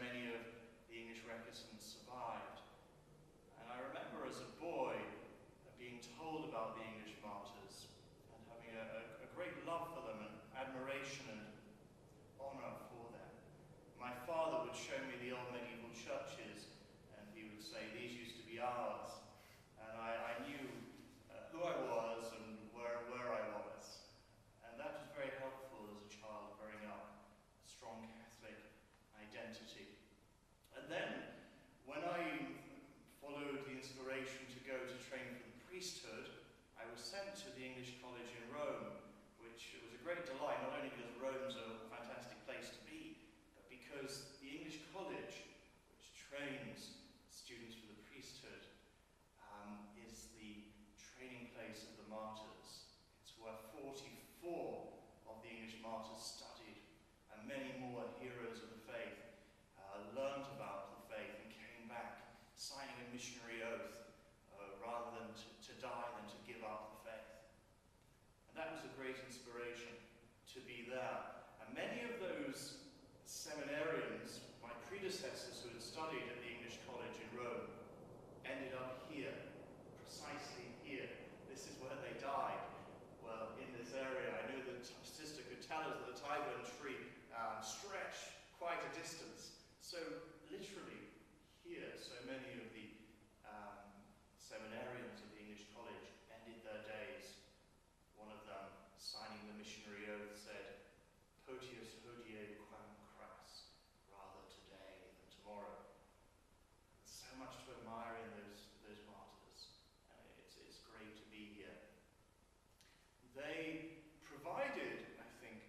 many of the English recusants survived. And I remember as a boy being told about the English martyrs and having a great love for them and admiration and honor for them. My father would show me the old medieval churches and he would say, these used to be ours. And I knew who I was and where I was. And that was very helpful as a child growing up, a strong Catholic identity. And then, when I followed the inspiration to go to train for the priesthood, I was sent to the English College in Rome, which was a great delight, not only because Rome's a fantastic place to be, but because the English College, which trains students for the priesthood, is the training place of the martyrs. It's where 44 of the English martyrs studied, and many more heroes of the faith learned about the faith and came back, signing a missionary oath, rather than to die than to give up the faith. And that was a great inspiration to be there. And many of those seminarians, my predecessors who had studied at the English College in Rome, ended up here, precisely here. This is where they died. Well, in this area, I knew that sister could tell us that the Tyburn tree stretched quite a distance. So literally here, so many of the seminarians of the English College ended their days. One of them, signing the missionary oath, said, "Potius hodie quam cras," rather today than tomorrow. There's so much to admire in those martyrs. It's great to be here. They provided, I think,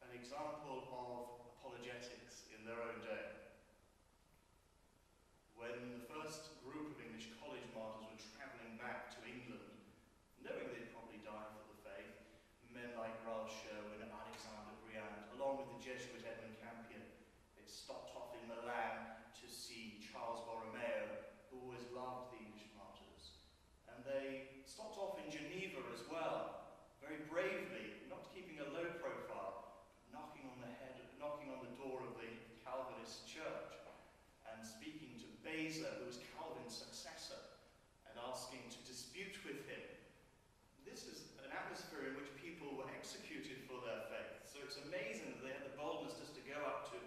an example of apologetics in their own day. When the first group of English college martyrs were travelling back to England, knowing they'd probably die for the faith, men like Ralph Sherwin and Alexander Briand, along with the Jesuit Edmund Campion, they stopped off in Milan to see Charles Borromeo, who always loved the English martyrs. And they stopped off in Geneva as well, very bravely, not keeping a low profile, knocking on the door of the Calvinist church and speaking to Beza, who was Calvin's successor, and asking to dispute with him. This is an atmosphere in which people were executed for their faith. So it's amazing that they had the boldness just to go up to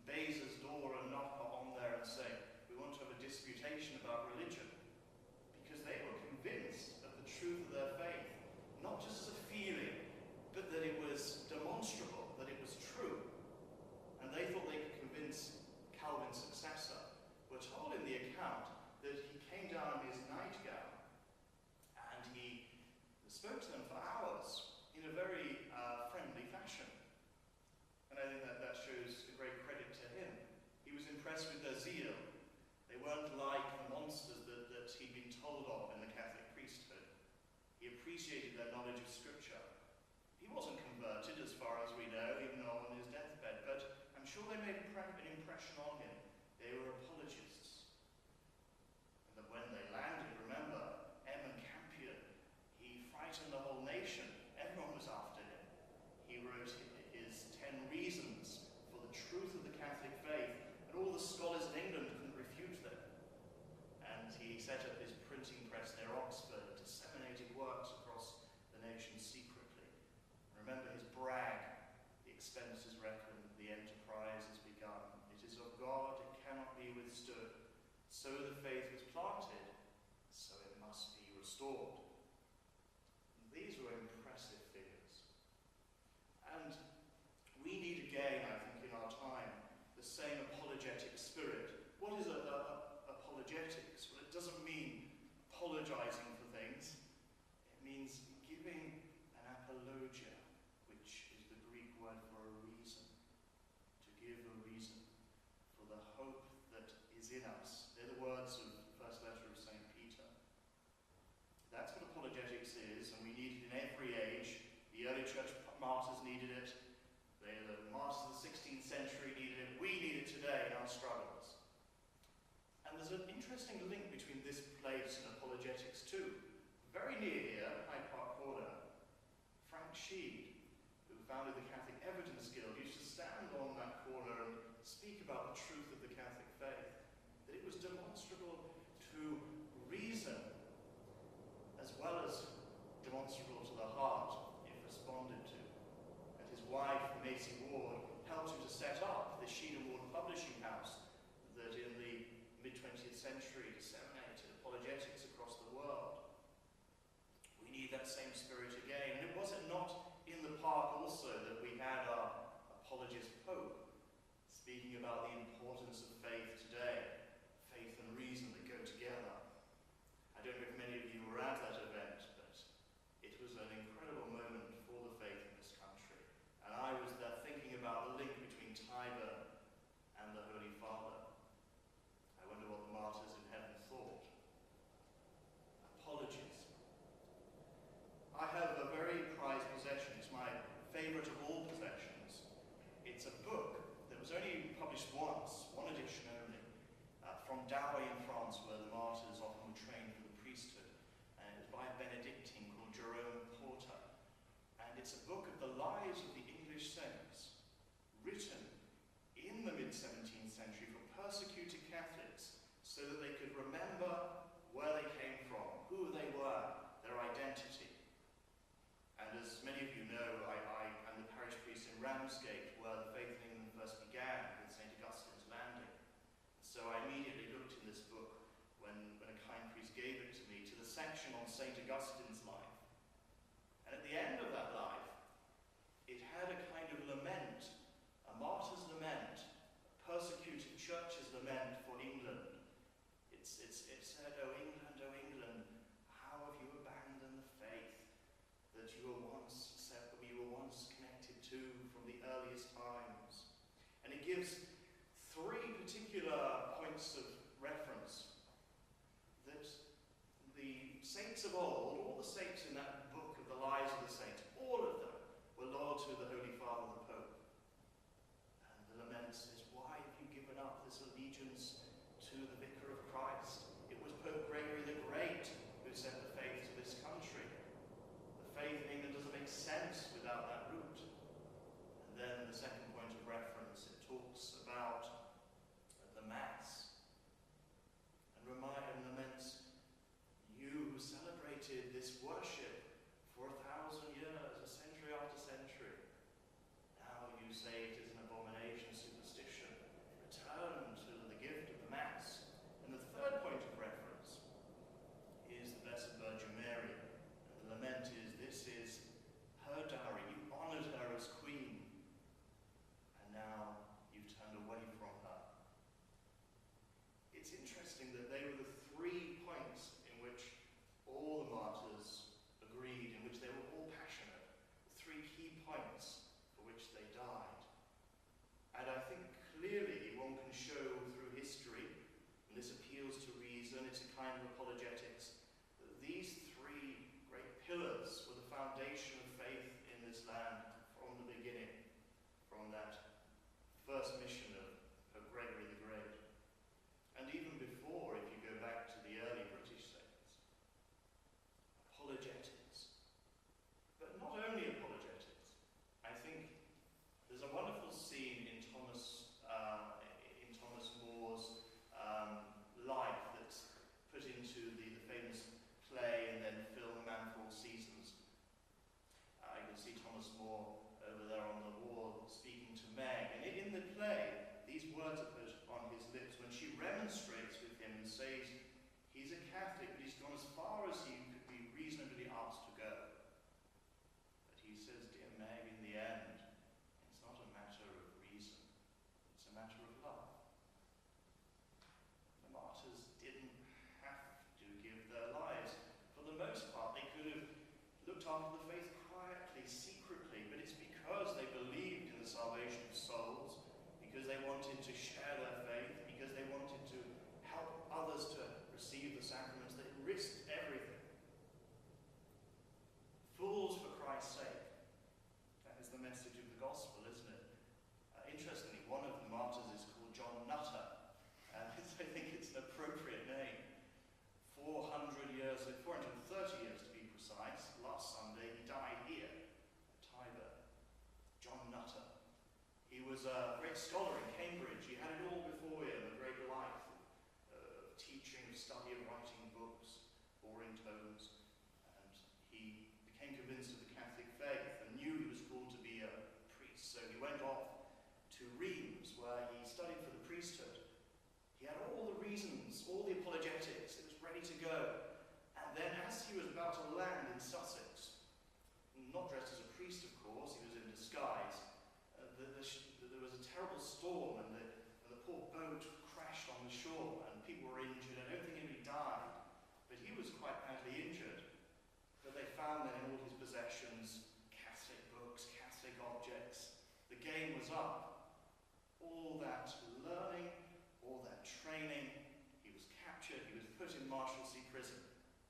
Beza's door and knock on there and say, "We want to have a disputation about religion," because they were convinced of the truth of their faith, not just as a feeling, but that it was demonstrable, that it was true. And they thought they could convince Calvin's successor. We're told in the account that he came down in his nightgown and he spoke to them for hours in a very friendly fashion. And I think that shows a great credit to him. He was impressed with their zeal. They weren't like the monsters that he'd been told of in the Catholic priesthood. He appreciated their knowledge of Scripture. He wasn't converted, as far as we know, even on his deathbed, but I'm sure they made an impression on him. They were apologists. And that when they landed, remember, Edmund Campion, he frightened the whole nation. Everyone was after him. He wrote his 10 reasons for the truth of the Catholic faith, and all the scholars in England couldn't refute them. And he set up his printing press near Oxford, disseminating works across the nation secretly. Remember his brag, "The expenses reckoned, the enterprise has begun. It is of God, it cannot be withstood. So the faith was planted, so it must be restored." And these were impressive figures. And we need again, I think, in our time, the same apologetic spirit. What is apologetics? Well, it doesn't mean apologizing for things. It means giving an apologia, which is the Greek word for a reason. To give a reason for the hope that is in us. They're the words of the first letter of St. Peter. That's what apologetics is, and we need it in every age. The early church martyrs needed it. The martyrs of the 16th century needed it. We need it today in our struggles. And there's an interesting link between this place and apologetics too. Very near here, Hyde Park Corner, Frank Sheed, who founded the Catholic Evidence Guild, used to stand on that corner and speak about the truth of the about the importance of faith today. Faith and reason that go together. I don't know if many of you were at that event, but it was an incredible moment for the faith in this country. And I was there thinking about the link between Tyburn and the Holy Father. I wonder what the martyrs in heaven thought. Apologies. I have a very prized possession. It's my favourite of all possessions. It's a book that was only published once, one edition only, from Douai in France, where the martyrs often were trained for the priesthood. And it was by a Benedictine called Jerome Porter. And it's a book of the lives of the English saints, written in the mid-17th century for persecuted Catholics, so that they could remember where they came from, who they were, their identity. And as many of you know, I am the parish priest in Ramsgate, where the faith in England first began with St. Augustine's landing. So I immediately looked in this book, when a kind priest gave it to me, to the section on St. Augustine's life. And at the end of that life, it had a kind of lament, a martyr's lament, a persecuted church's lament for England. It said, oh England, how have you abandoned the faith that you were once connected to from the earliest times? And it gives three particular points of reference that the saints of old, all the saints in that book of the lives of the saints, all of them were loyal to the Holy Father, the Pope. And the lament says, why have you given up this allegiance to the Vicar of Christ? It was Pope Gregory the Great who sent the faith to this country. The faith in England doesn't make sense without that root. And then the second point of reference, it talks about the Mass and laments, you who celebrated this worship for 1,000 years, a century after century, now you say it is an abomination, superstition. Return to the gift of the Mass. And the third point of reference is the Blessed Virgin Mary. And the lament is, this is her dowry. You honoured her as queen, and now you've turned away from her. It's interesting that they were the 3 points in which all the martyrs agreed, in which they were all passionate, the 3 key points for which they died. And I think clearly one can show through history, and this appeals to reason, it's a kind of apologetics, that these 3 great pillars were the foundation of faith in this land from the beginning, from that first mission of Gregory the Great. And even before, if you go back to the early British saints. Apologetics. But not only apologetics. I think there's a wonderful scene in Thomas More's life that's put into the famous play and then film Man for All Seasons. You can see Thomas More over there on the wall speaking to Meg. And in the play, these words are put on his lips when she remonstrates with him and says he's a Catholic, but he's gone as far as he could be reasonably asked to go. But he says, dear Meg, in the end, it's not a matter of reason, it's a matter of love. The martyrs didn't have to give their lives. For the most part, they could have looked after the faith quietly, secretly, but it's because they believed in the salvation of souls, because they wanted to share their faith, because they wanted to help others to receive the sacraments. They risked everything. Fools for Christ's sake. That is the message of the gospel, isn't it? Interestingly, one of the martyrs is called John Nutter. I think it's an appropriate name. 430 years to be precise. Last Sunday he died here at Tyburn. John Nutter. He was a great scholar in Cambridge. He had it all before him, a great life of teaching, of study, of writing books, boring tomes. And he became convinced of the Catholic faith and knew he was called to be a priest. So he went off to Reims, where he studied for the priesthood. He had all the reasons, all the apologetics. It was ready to go. And then as he was about to land in Sussex, not dressed as a priest, of course, he was in disguise, there was a terrible storm, and game was up. All that learning, all that training, he was captured, he was put in Marshalsea prison.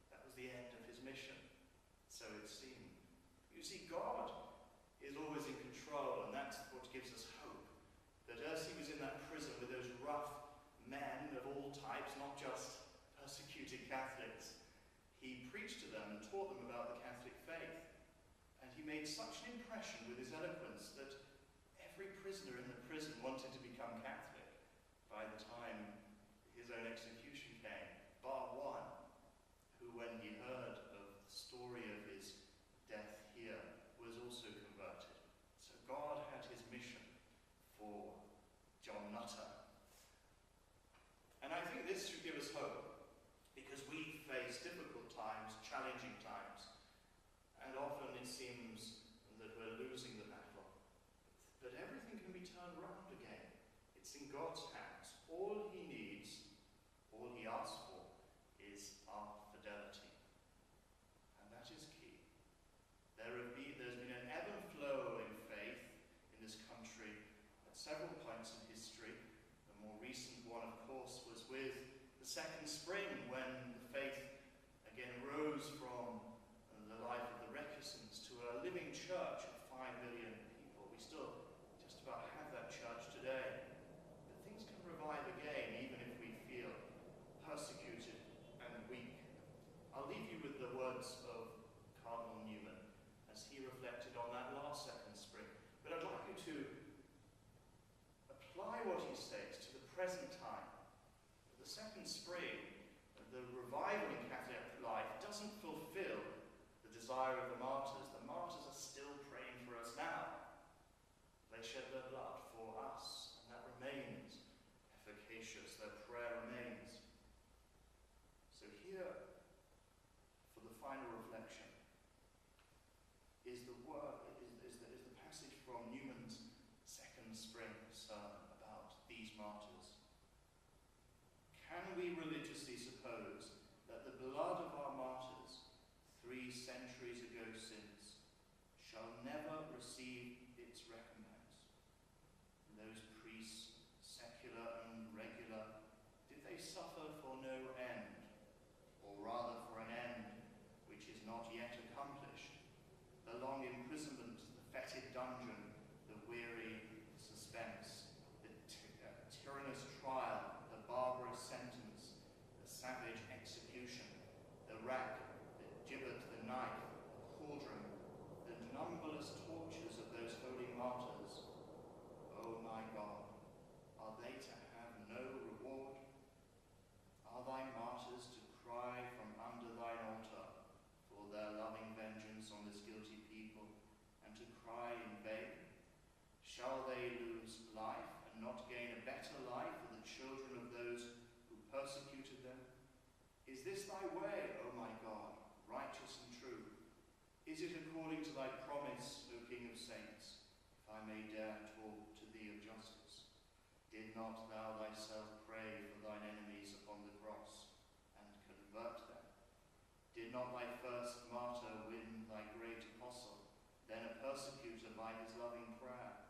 That was the end of his mission. So it seemed. You see, God is always in control, and that's what gives us hope. That as he was in that prison with those rough men of all types, not just persecuted Catholics, he preached to them and taught them about the Catholic faith. And he made such an impression with his eloquence that every prisoner in the prison wanted to become Catholic by the time his own execution came, bar one, who, when he heard of the story of his death here, was also converted. So God had his mission for John Nutter. And I think this should give us hope, because we face difficult times, challenging times, and often it seems that we're losing the battle. But everything can be turned around again. It's in God's hands. All he needs, all he asks for, is our fidelity. And that is key. There's been an ebb and flow in faith in this country at several points in history. The more recent one, of course, was with the Second Spring, when the faith again rose from the life of the Recusons to a living church of 5 million people. We still just about have that church today. But things can revive again, even if we feel persecuted and weak. I'll leave you with the words of Cardinal Newman as he reflected on that last Second Spring. But I'd like you to apply what he says to the present time. The Second Spring, the revival in Catholic life, doesn't fulfill the desire of the martyrs. The martyrs are still praying for us now. They shed their blood for us, and that remains efficacious. Their prayer remains. So here, for the final reflection, is the passage from Newman's Second Spring sermon about these martyrs. Can we religiously suppose that the blood of our martyrs, 3 centuries ago since, shall never receive its recompense? Those priests, secular and regular, did they suffer for no end, or rather for an end which is not yet accomplished? The long imprisonment, the fetid dungeon, the weary suspense, the tyrannous trial, the barbarous sentence, the savage execution, the rack, the gibbet, the knife, the cauldron, the numberless tortures of those holy martyrs. O my God, are they to have no reward? Are thy martyrs to cry from under thine altar for their loving vengeance on this guilty people, and to cry in vain? Shall they lose life and not gain a better life for the children of those who persecuted them? Is this thy way, O my God, righteous and true? Is it according to thy promise, O King of saints, if I may dare talk to thee of justice? Did not thou thyself pray for thine enemies upon the cross, and convert them? Did not thy first martyr win thy great apostle, then a persecutor by his loving prayer?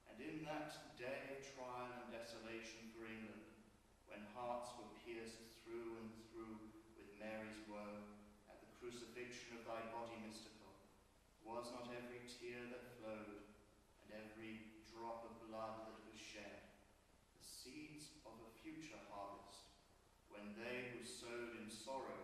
And in that day of trial and desolation for England, when hearts were pierced through and through with Mary's woe, at the crucifixion of thy body mystical, was not every tear that flowed, and every drop of blood that was shed, the seeds of a future harvest, when they who sowed in sorrow